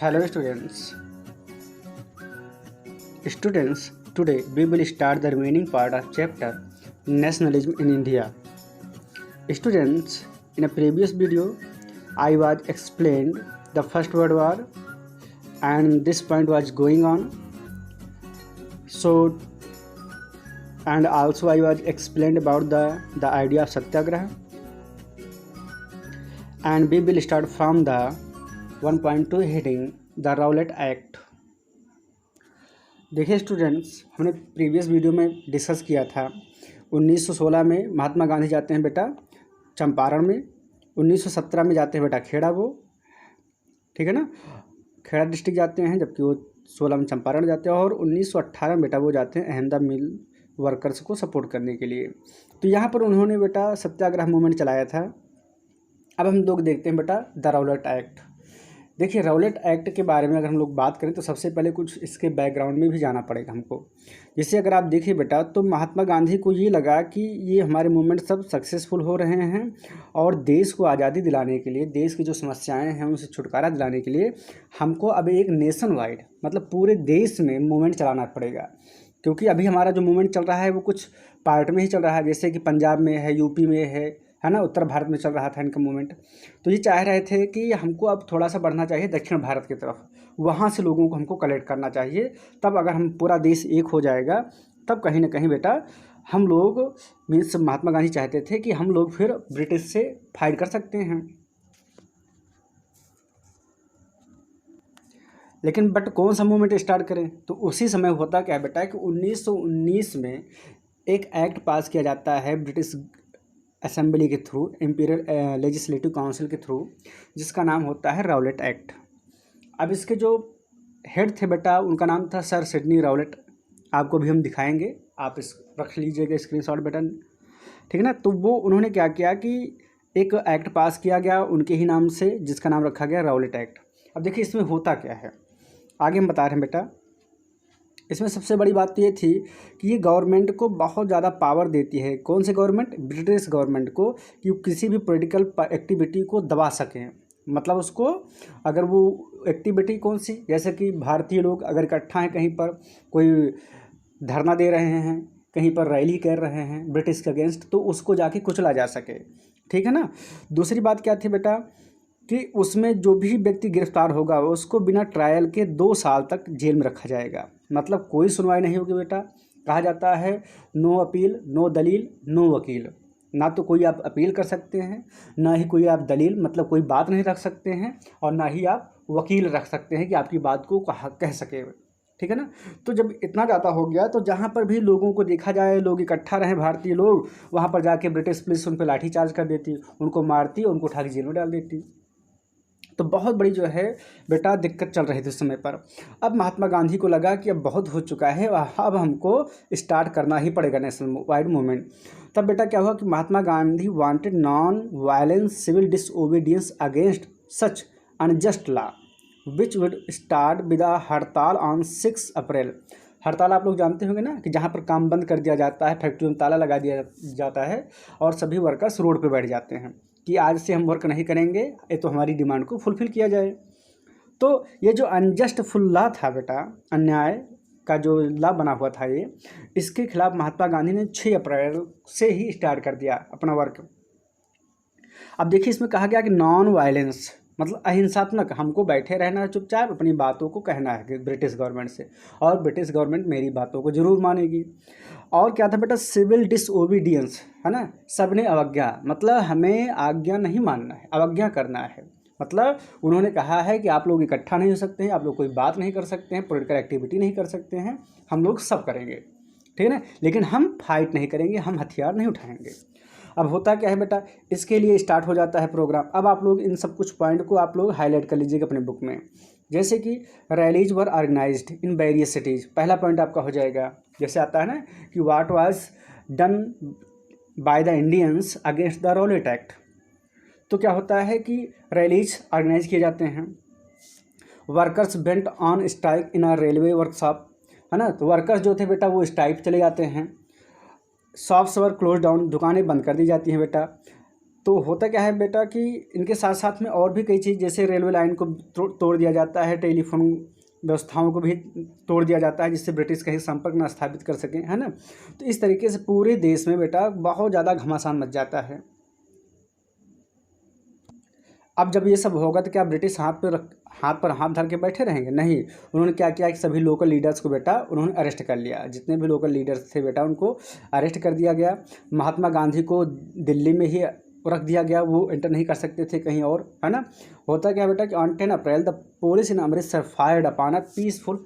Hello students, today we will start the remaining part of chapter Nationalism in India. Students, in a previous video, I was explained the First World War and this point was going on. So, and also I was explained about the idea of Satyagraha. And we will start from the 1.2 heading the Rowlatt Act. देखिए students, हमने previous video में discuss किया था 1916 में महात्मा गांधी जाते हैं बेटा चंपारण में, 1917 में जाते हैं बेटा खेड़ा वो, ठीक है ना, खेड़ा डिस्ट्रिक्ट जाते हैं, जबकि वो 16 में चंपारण जाते हैं, और 1918 में बेटा वो जाते हैं अहमदा मिल वर्कर्स को सपोर्ट करने के लिए। तो यहाँ पर उन्होंने बेटा सत्याग्रह मूवमेंट चलाया था। अब हम लोग देखते हैं बेटा द राउलेट एक्ट। देखिए राउलेट एक्ट के बारे में अगर हम लोग बात करें तो सबसे पहले कुछ इसके बैकग्राउंड में भी जाना पड़ेगा हमको। जैसे अगर आप देखिए बेटा तो महात्मा गांधी को ये लगा कि ये हमारे मूवमेंट सब सक्सेसफुल हो रहे हैं और देश को आज़ादी दिलाने के लिए, देश की जो समस्याएं हैं उनसे छुटकारा दिलाने के लिए हमको अब एक नेशन वाइड मतलब पूरे देश में मूवमेंट चलाना पड़ेगा। क्योंकि अभी हमारा जो मूवमेंट चल रहा है वो कुछ पार्ट में ही चल रहा है, जैसे कि पंजाब में है, यूपी में है ना, उत्तर भारत में चल रहा था इनका मूवमेंट। तो ये चाह रहे थे कि हमको अब थोड़ा सा बढ़ना चाहिए दक्षिण भारत की तरफ, वहाँ से लोगों को हमको कलेक्ट करना चाहिए। तब अगर हम पूरा देश एक हो जाएगा तब कहीं ना कहीं बेटा हम लोग मीन्स महात्मा गांधी चाहते थे कि हम लोग फिर ब्रिटिश से फाइट कर सकते हैं। लेकिन बट कौन सा मूवमेंट स्टार्ट करें, तो उसी समय होता क्या है बेटा कि 1919 में एक एक्ट पास किया जाता है ब्रिटिश असेंबली के थ्रू, इंपीरियल लेजिस्लेटिव काउंसिल के थ्रू, जिसका नाम होता है राउलेट एक्ट। अब इसके जो हेड थे बेटा उनका नाम था सर सिडनी राउलेट। आपको भी हम दिखाएंगे, आप इस रख लीजिएगा स्क्रीनशॉट बेटा, ठीक है ना। तो वो उन्होंने क्या किया कि एक एक्ट पास किया गया उनके ही नाम से, जिसका नाम रखा गया राउलेट एक्ट। अब देखिए इसमें होता क्या है, आगे हम बता रहे हैं बेटा। इसमें सबसे बड़ी बात तो ये थी कि ये गवर्नमेंट को बहुत ज़्यादा पावर देती है। कौन सी गवर्नमेंट? ब्रिटिश गवर्नमेंट को, कि किसी भी पॉलिटिकल एक्टिविटी को दबा सकें। मतलब उसको अगर वो एक्टिविटी कौन सी, जैसे कि भारतीय लोग अगर इकट्ठा हैं कहीं पर, कोई धरना दे रहे हैं, कहीं पर रैली कर रहे हैं ब्रिटिश के अगेंस्ट, तो उसको जाके कुचला जा सके, ठीक है ना। दूसरी बात क्या थी बेटा कि उसमें जो भी व्यक्ति गिरफ्तार होगा उसको बिना ट्रायल के 2 साल तक जेल में रखा जाएगा। मतलब कोई सुनवाई नहीं होगी बेटा। कहा जाता है नो अपील, नो दलील, नो वकील। ना तो कोई आप अपील कर सकते हैं, ना ही कोई आप दलील मतलब कोई बात नहीं रख सकते हैं, और ना ही आप वकील रख सकते हैं कि आपकी बात को कह सके, ठीक है ना। तो जब इतना ज़्यादा हो गया तो जहाँ पर भी लोगों को देखा जाए, लोग इकट्ठा रहें भारतीय लोग, वहाँ पर जाके ब्रिटिश पुलिस उन पर लाठीचार्ज कर देती, उनको मारती, उनको उठा के जेल में डाल देती। तो बहुत बड़ी जो है बेटा दिक्कत चल रही थी उस समय पर। अब महात्मा गांधी को लगा कि अब बहुत हो चुका है, अब हमको स्टार्ट करना ही पड़ेगा नेशनल वाइड मूवमेंट। तब बेटा क्या हुआ कि Mahatma Gandhi wanted non violence civil disobedience against such unjust law which would start with hartal on 6 April. हड़ताल आप लोग जानते होंगे ना, कि जहाँ पर काम बंद कर दिया जाता है, फैक्ट्री में ताला लगा दिया जाता है और सभी वर्कर्स रोड पे बैठ जाते हैं कि आज से हम वर्क नहीं करेंगे, ये तो हमारी डिमांड को फुलफ़िल किया जाए। तो ये जो अनजस्ट फुल लॉ था बेटा, अन्याय का जो लॉ बना हुआ था ये, इसके खिलाफ महात्मा गांधी ने 6 अप्रैल से ही स्टार्ट कर दिया अपना वर्क। अब देखिए इसमें कहा गया कि नॉन वायलेंस मतलब अहिंसात्मक, हमको बैठे रहना है चुपचाप, अपनी बातों को कहना है ब्रिटिश गवर्नमेंट से, और ब्रिटिश गवर्नमेंट मेरी बातों को ज़रूर मानेगी। और क्या था बेटा? सिविल डिसओबीडियंस, है ना, सबने अवज्ञा, मतलब हमें आज्ञा नहीं मानना है, अवज्ञा करना है। मतलब उन्होंने कहा है कि आप लोग इकट्ठा नहीं हो सकते हैं, आप लोग कोई बात नहीं कर सकते हैं, पॉलिटिकल एक्टिविटी नहीं कर सकते हैं, हम लोग सब करेंगे, ठीक है ना, लेकिन हम फाइट नहीं करेंगे, हम हथियार नहीं उठाएंगे। अब होता क्या है बेटा, इसके लिए स्टार्ट हो जाता है प्रोग्राम। अब आप लोग इन सब कुछ पॉइंट को आप लोग हाईलाइट कर लीजिएगा अपने बुक में। जैसे कि rallies were organized in various cities, पहला पॉइंट आपका हो जाएगा। जैसे आता है ना कि what was done by the Indians against the Rowlatt act. तो क्या होता है कि रैलीज ऑर्गेनाइज किए जाते हैं। Workers went on strike in a railway workshop, है ना, तो वर्कर्स जो थे बेटा वो स्ट्राइक चले जाते हैं। शॉप्स वर क्लोज डाउन, दुकानें बंद कर दी जाती हैं बेटा। तो होता क्या है बेटा कि इनके साथ साथ में और भी कई चीज़, जैसे रेलवे लाइन को तोड़ दिया जाता है, टेलीफोन व्यवस्थाओं को भी तोड़ दिया जाता है, जिससे ब्रिटिश कहीं संपर्क न स्थापित कर सकें, है ना। तो इस तरीके से पूरे देश में बेटा बहुत ज़्यादा घमासान मच जाता है। अब जब ये सब होगा तो क्या ब्रिटिश हाथ पर हाथ धर के बैठे रहेंगे? नहीं। उन्होंने क्या किया कि सभी लोकल लीडर्स को बेटा उन्होंने अरेस्ट कर लिया। जितने भी लोकल लीडर्स थे बेटा उनको अरेस्ट कर दिया गया। महात्मा गांधी को दिल्ली में ही रख दिया गया, वो एंटर नहीं कर सकते थे कहीं और, है ना। होता क्या बेटा कि on 10 April the police in Amritsar fired upon a peaceful.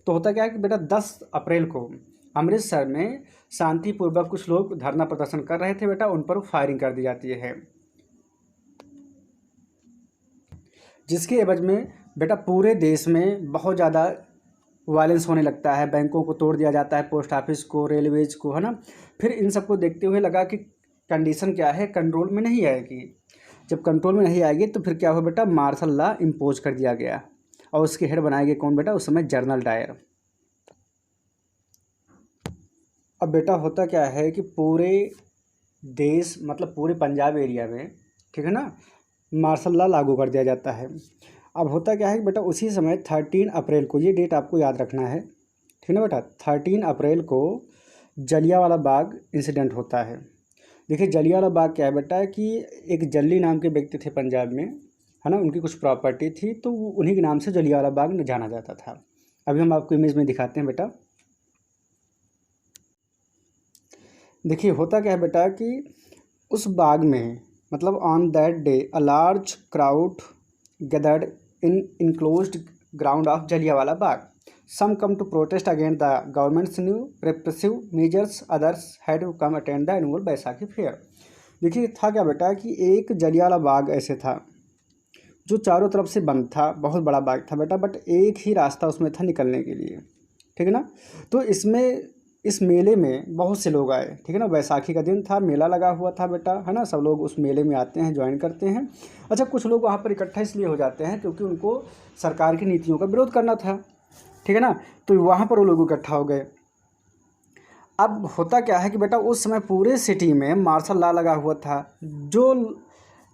तो होता क्या है कि बेटा 10 अप्रैल को अमृतसर में शांतिपूर्वक कुछ लोग धरना प्रदर्शन कर रहे थे बेटा, उन पर फायरिंग कर दी जाती है, जिसके एवज में बेटा पूरे देश में बहुत ज़्यादा वायलेंस होने लगता है। बैंकों को तोड़ दिया जाता है, पोस्ट ऑफिस को, रेलवेज को, है ना। फिर इन सबको देखते हुए लगा कि कंडीशन क्या है, कंट्रोल में नहीं आएगी। जब कंट्रोल में नहीं आएगी तो फिर क्या हुआ बेटा, मार्शल लॉ इम्पोज कर दिया गया। और उसके हेड बनाए गए कौन बेटा, उस समय जनरल डायर। अब बेटा होता क्या है कि पूरे देश मतलब पूरे पंजाब एरिया में, ठीक है ना, मार्शल लॉ लागू कर दिया जाता है। अब होता क्या है कि बेटा उसी समय 13 अप्रैल को, ये डेट आपको याद रखना है, ठीक है ना बेटा, 13 अप्रैल को जलियांवाला बाग इंसिडेंट होता है। देखिए जलियांवाला बाग क्या है बेटा कि एक जल्ली नाम के व्यक्ति थे पंजाब में, है ना, उनकी कुछ प्रॉपर्टी थी, तो उन्हीं के नाम से जलियांवाला बाग जाना जाता था। अभी हम आपको इमेज में दिखाते हैं बेटा। देखिए होता क्या है बेटा कि उस बाग में मतलब on that day a large crowd gathered in enclosed ground of Jallianwala Bagh. Some came to protest against the government's new repressive measures, others had to come attend the annual Baisakhi fair. देखिए था क्या बेटा कि एक जलियांवाला बाग ऐसे था जो चारों तरफ से बंद था, बहुत बड़ा बाग था बेटा, बट एक ही रास्ता उसमें था निकलने के लिए, ठीक है ना। तो इस मेले में बहुत से लोग आए, ठीक है ना, बैसाखी का दिन था, मेला लगा हुआ था बेटा, है ना, सब लोग उस मेले में आते हैं, ज्वाइन करते हैं। अच्छा कुछ लोग वहाँ पर इकट्ठा इसलिए हो जाते हैं क्योंकि उनको सरकार की नीतियों का विरोध करना था, ठीक है ना, तो वहाँ पर वो लोग इकट्ठा हो गए। अब होता क्या है कि बेटा उस समय पूरे सिटी में मार्शल लॉ लगा हुआ था,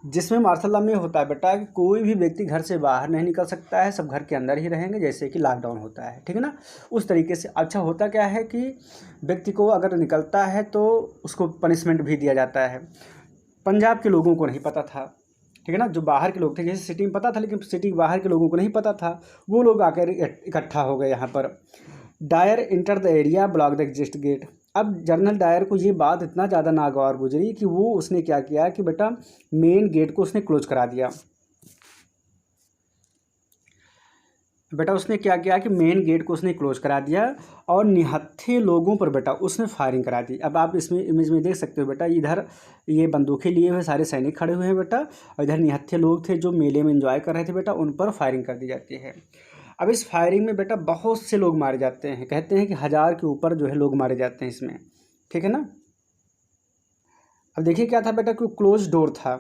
जिसमें मार्शल लॉ में होता है बेटा कि कोई भी व्यक्ति घर से बाहर नहीं निकल सकता है, सब घर के अंदर ही रहेंगे, जैसे कि लॉकडाउन होता है, ठीक है ना, उस तरीके से। अच्छा होता क्या है कि व्यक्ति को अगर निकलता है तो उसको पनिशमेंट भी दिया जाता है। पंजाब के लोगों को नहीं पता था, ठीक है ना, जो बाहर के लोग थे, जैसे सिटी में पता था लेकिन सिटी के बाहर के लोगों को नहीं पता था, वो लोग आकर इकट्ठा हो गए यहाँ पर। Dyer enter the area, block the exit gate. अब जनरल डायर को ये बात इतना ज़्यादा नागवार गुजरी कि वो उसने क्या किया कि बेटा मेन गेट को उसने क्लोज करा दिया। बेटा उसने क्या किया कि मेन गेट को उसने क्लोज करा दिया और निहत्थे लोगों पर बेटा उसने फायरिंग करा दी। अब आप इसमें इमेज में देख सकते हो बेटा, इधर ये बंदूकें लिए हुए सारे सैनिक खड़े हुए हैं बेटा, और इधर निहत्थे लोग थे जो मेले में एंजॉय कर रहे थे बेटा, उन पर फायरिंग कर दी जाती है। अब इस फायरिंग में बेटा बहुत से लोग मारे जाते हैं, कहते हैं कि 1000 के ऊपर जो है लोग मारे जाते हैं इसमें, ठीक है ना। अब देखिए क्या था बेटा कि क्लोज डोर था,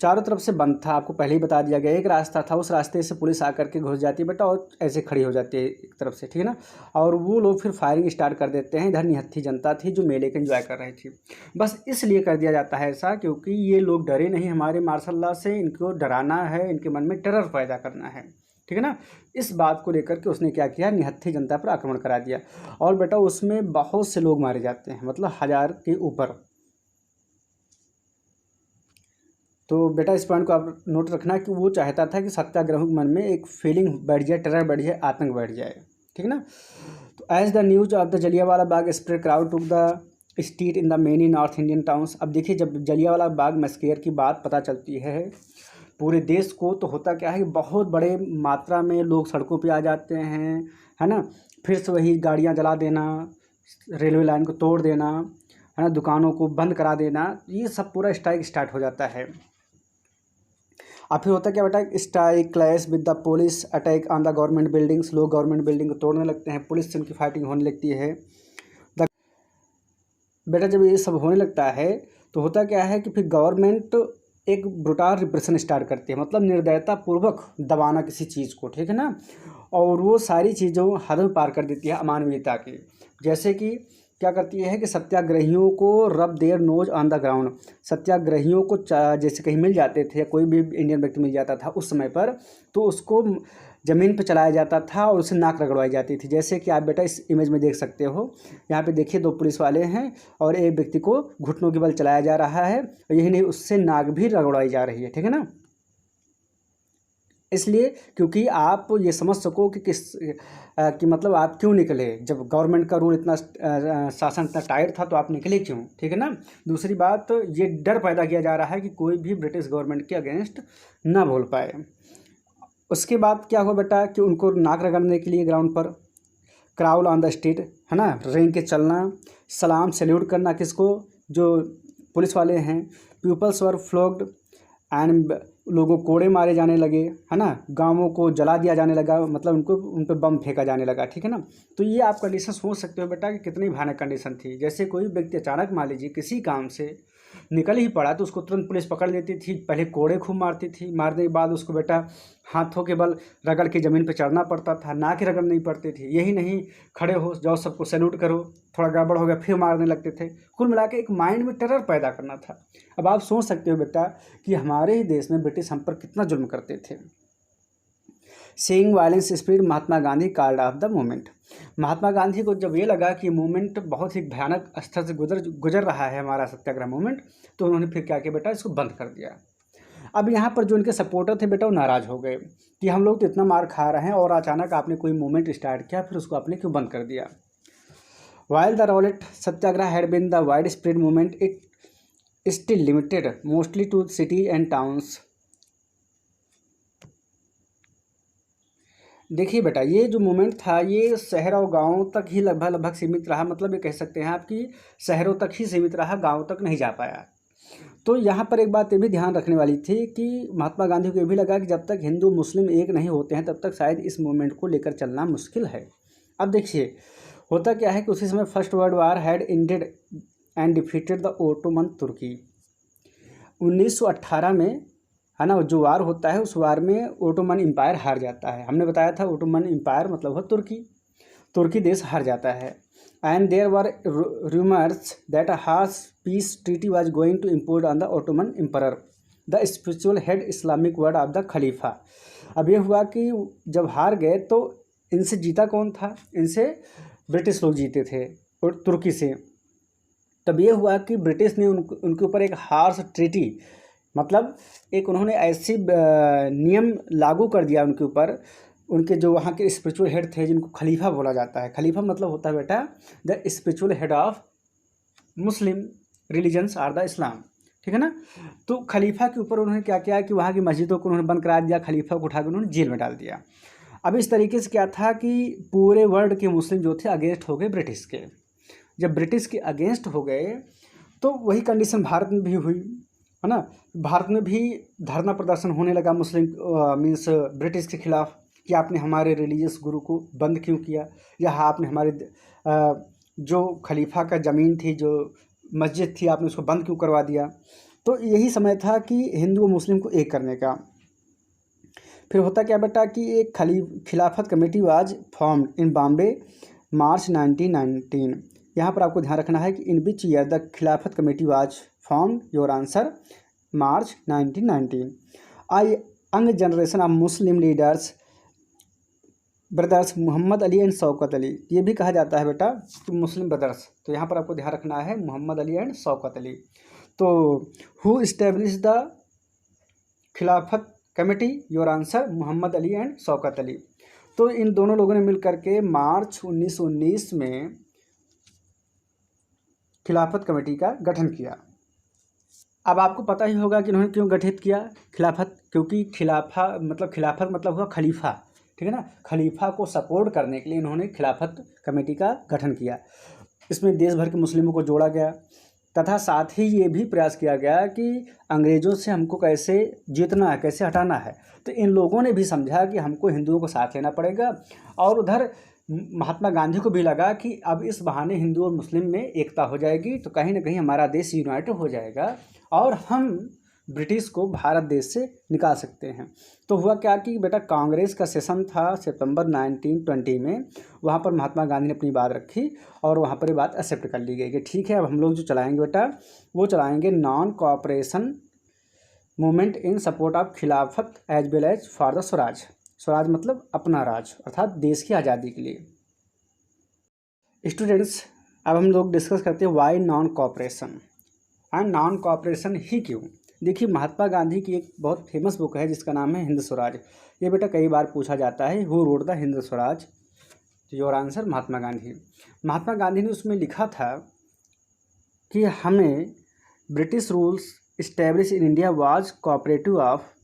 चारों तरफ से बंद था, आपको पहले ही बता दिया गया। एक रास्ता था, उस रास्ते से पुलिस आकर के घुस जाती है बेटा और ऐसे खड़ी हो जाती है एक तरफ से, ठीक है ना, और वो लोग फिर फायरिंग स्टार्ट कर देते हैं। इधर निहत्थी जनता थी जो मेले के एंजॉय कर रही थी। बस इसलिए कर दिया जाता है ऐसा क्योंकि ये लोग डरे नहीं हमारे मार्शल लॉ से, इनको डराना है, इनके मन में टेरर पैदा करना है, ठीक है ना। इस बात को लेकर के उसने क्या किया, निहत्थी जनता पर आक्रमण करा दिया और बेटा उसमें बहुत से लोग मारे जाते हैं, मतलब 1000 के ऊपर। तो बेटा इस पॉइंट को आप नोट रखना कि वो चाहता था कि सत्याग्रह के मन में एक फीलिंग बढ़ जाए, टेरर बढ़ जाए, आतंक बढ़ जाए, ठीक है ना। तो as the news of the Jallianwala Bagh spread, crowd took the street in the many north Indian towns. अब देखिए जब जलियांवाला बाग मैसेकर की बात पता चलती है पूरे देश को, तो होता क्या है कि बहुत बड़े मात्रा में लोग सड़कों पे आ जाते हैं, है ना। फिर से वही गाड़ियाँ जला देना, रेलवे लाइन को तोड़ देना, है ना, दुकानों को बंद करा देना, ये सब पूरा स्ट्राइक स्टार्ट हो जाता है। अब फिर होता क्या बेटा, strike, clash with the police, attack on the government buildings, लोग गवर्नमेंट बिल्डिंग को तोड़ने लगते हैं, पुलिस से उनकी फाइटिंग होने लगती है। बेटा जब ये सब होने लगता है तो होता क्या है कि फिर गवर्नमेंट एक ब्रुटाल रिप्रेशन स्टार्ट करती है, मतलब निर्दयता पूर्वक दबाना किसी चीज़ को, ठीक है ना, और वो सारी चीज़ों हद में पार कर देती है अमानवीयता की। जैसे कि क्या करती है कि सत्याग्रहियों को rub their noses on the ground, सत्याग्रहियों को जैसे कहीं मिल जाते थे या कोई भी इंडियन व्यक्ति मिल जाता था उस समय पर, तो उसको ज़मीन पर चलाया जाता था और उसे नाक रगड़वाई जाती थी। जैसे कि आप बेटा इस इमेज में देख सकते हो, यहाँ पे देखिए 2 पुलिस वाले हैं और एक व्यक्ति को घुटनों के बल चलाया जा रहा है, और यही नहीं उससे नाक भी रगड़वाई जा रही है, ठीक है ना। इसलिए क्योंकि आप ये समझ सको कि कि मतलब आप क्यों निकले, जब गवर्नमेंट का रूल इतना शासन इतना टाइट था तो आप निकले क्यों, ठीक है ना। दूसरी बात, ये डर पैदा किया जा रहा है कि कोई भी ब्रिटिश गवर्नमेंट के अगेंस्ट ना बोल पाए। उसके बाद क्या हुआ बेटा कि उनको नाक रगड़ने के लिए ग्राउंड पर क्राउल ऑन द स्ट्रीट, है ना, रेंग के चलना, सलाम सैल्यूट करना किसको, जो पुलिस वाले हैं। पीपल्स वर फ्लॉग्ड एंड लोगों कोड़े मारे जाने लगे, है ना, गांवों को जला दिया जाने लगा, मतलब उन पर बम फेंका जाने लगा, ठीक है ना। तो ये आप कंडीशन सोच सकते हो बेटा कि कितनी भयानक कंडीशन थी। जैसे कोई व्यक्ति अचानक मान लीजिए किसी काम से निकल ही पड़ा तो उसको तुरंत पुलिस पकड़ लेती थी, पहले कोड़े खूब मारती थी, मारने के बाद उसको बेटा हाथों के बल रगड़ के ज़मीन पर चढ़ना पड़ता था, ना कि रगड़ नहीं पड़ती थी। यही नहीं, खड़े हो जाओ सबको सैल्यूट करो, थोड़ा गड़बड़ हो गया फिर मारने लगते थे। कुल मिला के एक माइंड में टेरर पैदा करना था। अब आप सोच सकते हो बेटा कि हमारे ही देश में ब्रिटिश हम पर कितना जुल्म करते थे। Seeing violence spread, Mahatma Gandhi called off the movement. Mahatma Gandhi को जब ये लगा कि मूवमेंट बहुत ही भयानक स्तर से गुजर रहा है हमारा सत्याग्रह मूवमेंट, तो उन्होंने फिर क्या किया बेटा, इसको बंद कर दिया। अब यहाँ पर जो उनके सपोर्टर थे बेटा वो नाराज़ हो गए कि हम लोग तो इतना मार खा रहे हैं और अचानक आपने कोई मूवमेंट स्टार्ट किया, फिर उसको आपने क्यों बंद कर दिया। While the Rowlatt satyagraha had been the wide spread movement, it still limited mostly to city and towns. देखिए बेटा ये जो मूवमेंट था ये शहर और गाँव तक ही लगभग सीमित रहा, मतलब ये कह सकते हैं आप कि शहरों तक ही सीमित रहा, गाँव तक नहीं जा पाया। तो यहाँ पर एक बात ये भी ध्यान रखने वाली थी कि महात्मा गांधी को ये भी लगा कि जब तक हिंदू मुस्लिम एक नहीं होते हैं तब तक शायद इस मूवमेंट को लेकर चलना मुश्किल है। अब देखिए होता क्या है कि उसी समय first world war had ended and defeated the Ottoman Turkey. 1918 में, है ना, जो वार होता है उस वार में ओटोमन एम्पायर हार जाता है। हमने बताया था ओटोमन एम्पायर मतलब है तुर्की देश हार जाता है। And there were rumors that a harsh peace treaty was going to impose on the Ottoman Emperor, the spiritual head Islamic word of the Khalifa। अब ये हुआ कि जब हार गए तो इनसे जीता कौन था, इनसे ब्रिटिश लोग जीते थे और तुर्की से। तब ये हुआ कि ब्रिटिश ने उनके ऊपर एक हार्श ट्रीटी, मतलब एक उन्होंने ऐसी नियम लागू कर दिया उनके ऊपर, उनके जो वहाँ के स्पिरिचुअल हेड थे जिनको खलीफा बोला जाता है। खलीफा मतलब होता है बेटा the spiritual head of Muslim religions are the Islam, ठीक है ना। तो खलीफा के ऊपर उन्होंने क्या किया कि वहाँ की मस्जिदों को उन्होंने बंद करा दिया, खलीफा को उठा कर उन्होंने जेल में डाल दिया। अब इस तरीके से क्या था कि पूरे वर्ल्ड के मुस्लिम जो थे अगेंस्ट हो गए ब्रिटिश के। जब ब्रिटिश के अगेंस्ट हो गए तो वही कंडीशन भारत में भी हुई, है ना। भारत में भी धरना प्रदर्शन होने लगा मुस्लिम मीन्स ब्रिटिश के खिलाफ कि आपने हमारे रिलीजियस गुरु को बंद क्यों किया, या आपने हमारे जो खलीफा का ज़मीन थी, जो मस्जिद थी, आपने उसको बंद क्यों करवा दिया। तो यही समय था कि हिंदू और मुस्लिम को एक करने का। फिर होता क्या बेटा कि एक Khilafat committee was formed in Bombay March 1919। यहाँ पर आपको ध्यान रखना है कि in which year the Khilafat committee was formed, your answer March 1919। A young generation of Muslim leaders brothers Mohammad Ali and Shaukat Ali, ये भी कहा जाता है बेटा कि मुस्लिम ब्रदर्स, तो यहाँ पर आपको ध्यान रखना है मोहम्मद अली एंड शौकत अली। तो who establish the Khilafat committee, your answer Mohammad Ali and Shaukat Ali. तो इन दोनों लोगों ने मिलकर के मार्च 1919 में खिलाफत कमेटी का गठन किया। अब आपको पता ही होगा कि इन्होंने क्यों गठित किया खिलाफत, क्योंकि खिलाफत मतलब हुआ खलीफा, ठीक है ना। खलीफा को सपोर्ट करने के लिए इन्होंने खिलाफत कमेटी का गठन किया। इसमें देश भर के मुस्लिमों को जोड़ा गया तथा साथ ही ये भी प्रयास किया गया कि अंग्रेज़ों से हमको कैसे जीतना है, कैसे हटाना है। तो इन लोगों ने भी समझा कि हमको हिंदुओं को साथ लेना पड़ेगा, और उधर महात्मा गांधी को भी लगा कि अब इस बहाने हिंदू और मुस्लिम में एकता हो जाएगी, तो कहीं ना कहीं हमारा देश यूनाइटेड हो जाएगा और हम ब्रिटिश को भारत देश से निकाल सकते हैं। तो हुआ क्या कि बेटा कांग्रेस का सेशन था सितंबर 1920 में, वहाँ पर महात्मा गांधी ने अपनी बात रखी और वहाँ पर ये बात एक्सेप्ट कर ली गई कि ठीक है अब हम लोग जो चलाएंगे बेटा वो चलाएंगे non cooperation movement in support of Khilafat as well as for the swaraj. स्वराज मतलब अपना राज अर्थात देश की आज़ादी के लिए। स्टूडेंट्स अब हम लोग डिस्कस करते हैं why non cooperation and non cooperation ही क्यों। देखिए महात्मा गांधी की एक बहुत फेमस बुक है जिसका नाम है हिंद स्वराज। ये बेटा कई बार पूछा जाता है who wrote the Hind Swaraj, your answer Mahatma Gandhi. Mahatma Gandhi ने उसमें लिखा था कि हमें British rules establish in India was cooperative of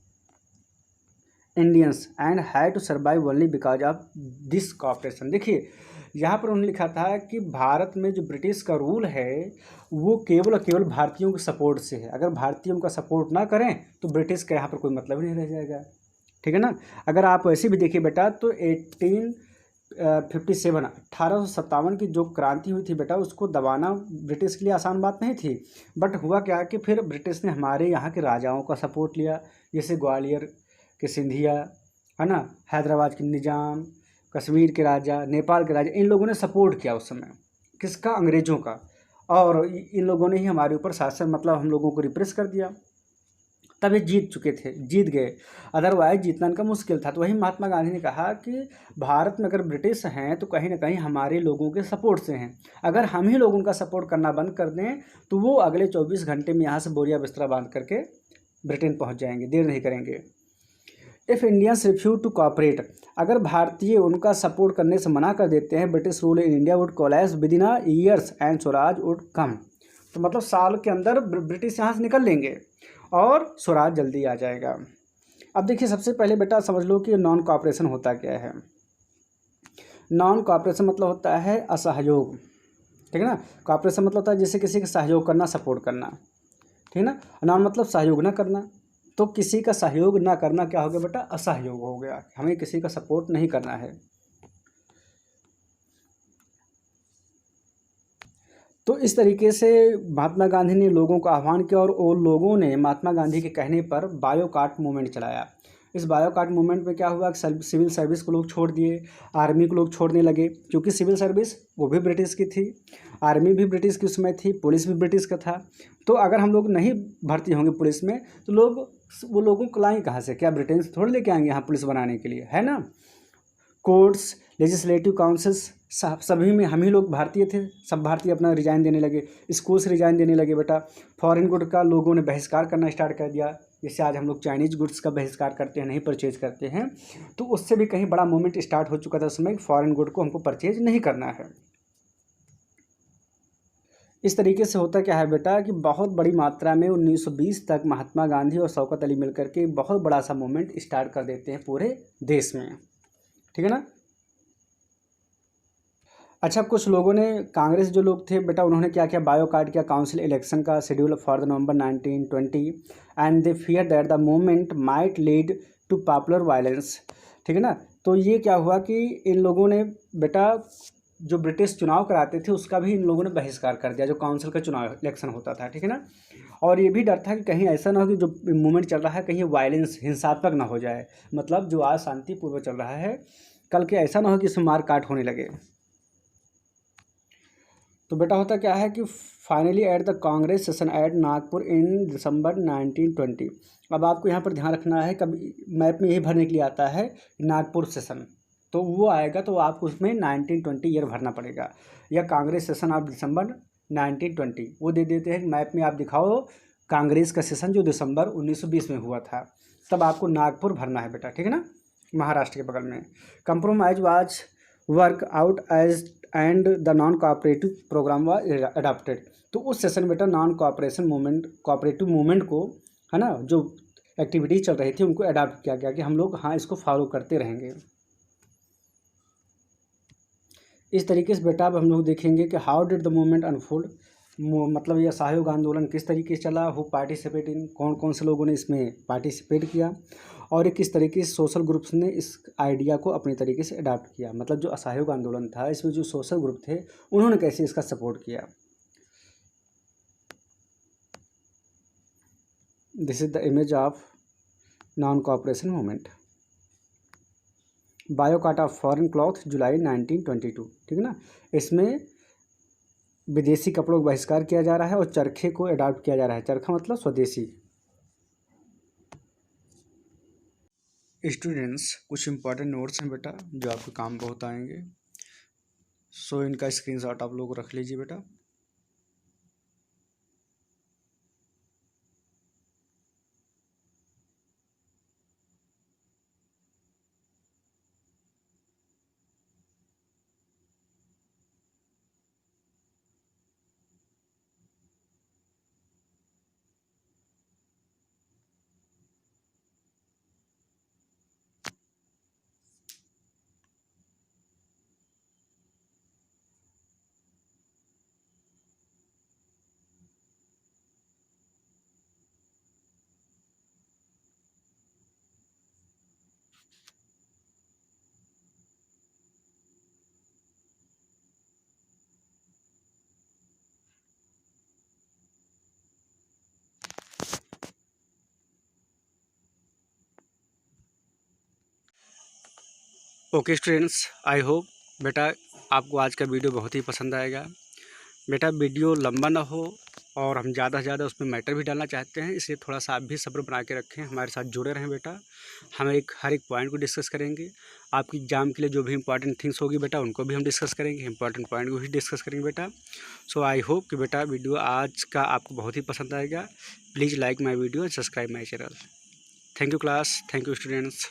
Indians and had to survive only because of this cooperation. देखिए यहाँ पर उन्होंने लिखा था कि भारत में जो ब्रिटिश का रूल है वो केवल और केवल भारतीयों के सपोर्ट से है। अगर भारतीयों का सपोर्ट ना करें तो ब्रिटिश का यहाँ पर कोई मतलब ही नहीं रह जाएगा, ठीक है ना। अगर आप वैसे भी देखिए बेटा तो 1857 की जो क्रांति हुई थी बेटा उसको दबाना ब्रिटिश के लिए आसान बात नहीं थी। बट हुआ क्या कि फिर ब्रिटिश ने हमारे यहाँ के राजाओं का सपोर्ट लिया, जैसे ग्वालियर के सिंधिया है ना, हैदराबाद के निज़ाम, कश्मीर के राजा, नेपाल के राजा, इन लोगों ने सपोर्ट किया उस समय किसका, अंग्रेज़ों का। और इन लोगों ने ही हमारे ऊपर शासन मतलब हम लोगों को रिप्रेस कर दिया, तब ये जीत चुके थे, जीत गए, अदरवाइज जीतना इनका मुश्किल था। तो वही महात्मा गांधी ने कहा कि भारत में अगर ब्रिटिश हैं तो कहीं ना कहीं हमारे लोगों के सपोर्ट से हैं। अगर हम ही लोग उनका सपोर्ट करना बंद कर दें तो वो अगले 24 घंटे में यहाँ से बोरिया बिस्तरा बांध करके ब्रिटेन पहुँच जाएंगे, देर नहीं करेंगे। If Indians refuse to cooperate, अगर भारतीय उनका सपोर्ट करने से मना कर देते हैं, British rule in India would collapse with in a years and Swaraj would come. तो मतलब साल के अंदर ब्रिटिश यहाँ से निकल लेंगे और स्वराज जल्दी आ जाएगा। अब देखिए सबसे पहले बेटा समझ लो कि नॉन कोऑपरेशन होता क्या है। नॉन कोऑपरेशन मतलब होता है असहयोग, ठीक है ना। कोऑपरेशन मतलब होता है जैसे किसी का सहयोग करना, सपोर्ट करना, ठीक है ना। नॉन मतलब सहयोग ना करना, तो किसी का सहयोग ना करना क्या हो गया बेटा, असहयोग हो गया, हमें किसी का सपोर्ट नहीं करना है। तो इस तरीके से महात्मा गांधी ने लोगों का आह्वान किया और उन लोगों ने महात्मा गांधी के कहने पर बायोकाट मूवमेंट चलाया। इस बायोकाट मूवमेंट में क्या हुआ कि सिविल सर्विस को लोग छोड़ दिए, आर्मी को लोग छोड़ने लगे, क्योंकि सिविल सर्विस वो भी ब्रिटिश की थी, आर्मी भी ब्रिटिश की उसमें थी, पुलिस भी ब्रिटिश का था। तो अगर हम लोग नहीं भर्ती होंगे पुलिस में तो वो लोगों को लाएंगे कहाँ से, क्या ब्रिटेन से थोड़ी लेके आएंगे यहाँ पुलिस बनाने के लिए, है ना। कोर्ट्स, लेजिस्लेटिव काउंसिल्स सभी में हम ही लोग भारतीय थे, सब भारतीय अपना रिजाइन देने लगे, स्कूल से रिजाइन देने लगे बेटा। फॉरेन गुड का लोगों ने बहिष्कार करना स्टार्ट कर दिया, जैसे आज हम लोग चाइनीज़ गुड्स का बहिष्कार करते हैं, नहीं परचेज करते हैं, तो उससे भी कहीं बड़ा मूवमेंट स्टार्ट हो चुका था उस समय, फॉरेन गुड को हमको परचेज नहीं करना है। इस तरीके से होता क्या है बेटा कि बहुत बड़ी मात्रा में 1920 तक महात्मा गांधी और शौकत अली मिलकर के बहुत बड़ा सा मूवमेंट स्टार्ट कर देते हैं पूरे देश में, ठीक है ना। अच्छा कुछ लोगों ने, कांग्रेस जो लोग थे बेटा उन्होंने क्या किया, बायोकाट किया काउंसिल इलेक्शन का schedule for the November 1920 and they fear that the movement might lead to popular violence, ठीक है ना। तो ये क्या हुआ कि इन लोगों ने बेटा जो ब्रिटिश चुनाव कराते थे उसका भी इन लोगों ने बहिष्कार कर दिया, जो काउंसिल का चुनाव इलेक्शन होता था, ठीक है ना। और ये भी डर था कि कहीं ऐसा ना हो कि जो मूवमेंट चल रहा है कहीं वायलेंस हिंसात्मक ना हो जाए, मतलब जो आज शांतिपूर्वक चल रहा है कल के ऐसा ना हो कि इसमें मार काट होने लगे। तो बेटा होता क्या है कि finally at the Congress session at Nagpur in December 1920। अब आपको यहाँ पर ध्यान रखना है, कभी मैप में यही भरने के लिए आता है नागपुर सेशन, तो वो आएगा तो आपको उसमें 1920 ईयर भरना पड़ेगा, या कांग्रेस सेशन ऑफ दिसंबर 1920 वो दे देते हैं मैप में, आप दिखाओ कांग्रेस का सेशन जो दिसंबर 1920 में हुआ था, तब आपको नागपुर भरना है बेटा, ठीक है ना, महाराष्ट्र के बगल में। Compromise was work out as and the non cooperative programme was adopted. तो उस सेशन बेटा नॉन कोऑपरेटिव मूवमेंट को, है ना, जो एक्टिविटीज चल रही थी उनको अडॉप्ट किया गया कि हम लोग हाँ इसको फॉलो करते रहेंगे। इस तरीके से बेटा अब हम लोग देखेंगे कि how did the movement unfold, मतलब यह असहयोग आंदोलन किस तरीके से चला, हु पार्टिसिपेट इन, कौन कौन से लोगों ने इसमें पार्टिसिपेट किया, और किस तरीके से सोशल ग्रुप्स ने इस आइडिया को अपने तरीके से अडॉप्ट किया, मतलब जो असहयोग आंदोलन था इसमें जो सोशल ग्रुप थे उन्होंने कैसे इसका सपोर्ट किया। This is the image of non cooperation movement. Boycott of foreign cloth July 1922, ठीक है ना। इसमें विदेशी कपड़ों का बहिष्कार किया जा रहा है और चरखे को अडॉप्ट किया जा रहा है। चरखा मतलब स्वदेशी। स्टूडेंट्स, कुछ इंपॉर्टेंट नोट्स हैं बेटा जो आपके काम बहुत आएंगे, सो इनका स्क्रीनशॉट आप लोग रख लीजिए बेटा। ओके स्टूडेंट्स, आई होप बेटा आपको आज का वीडियो बहुत ही पसंद आएगा। बेटा वीडियो लंबा ना हो और हम ज़्यादा से ज़्यादा उसमें मैटर भी डालना चाहते हैं, इसलिए थोड़ा सा आप भी सब्र बना के रखें, हमारे साथ जुड़े रहें बेटा। हम हर एक पॉइंट को डिस्कस करेंगे। आपकी एग्जाम के लिए जो भी इंपॉर्टेंट थिंग्स होगी बेटा उनको भी हम डिस्कस करेंगे, इंपॉर्टेंट पॉइंट को भी डिस्कस करेंगे बेटा। सो आई होप कि बेटा वीडियो आज का आपको बहुत ही पसंद आएगा। Please like my video and subscribe my channel. Thank you class, thank you students.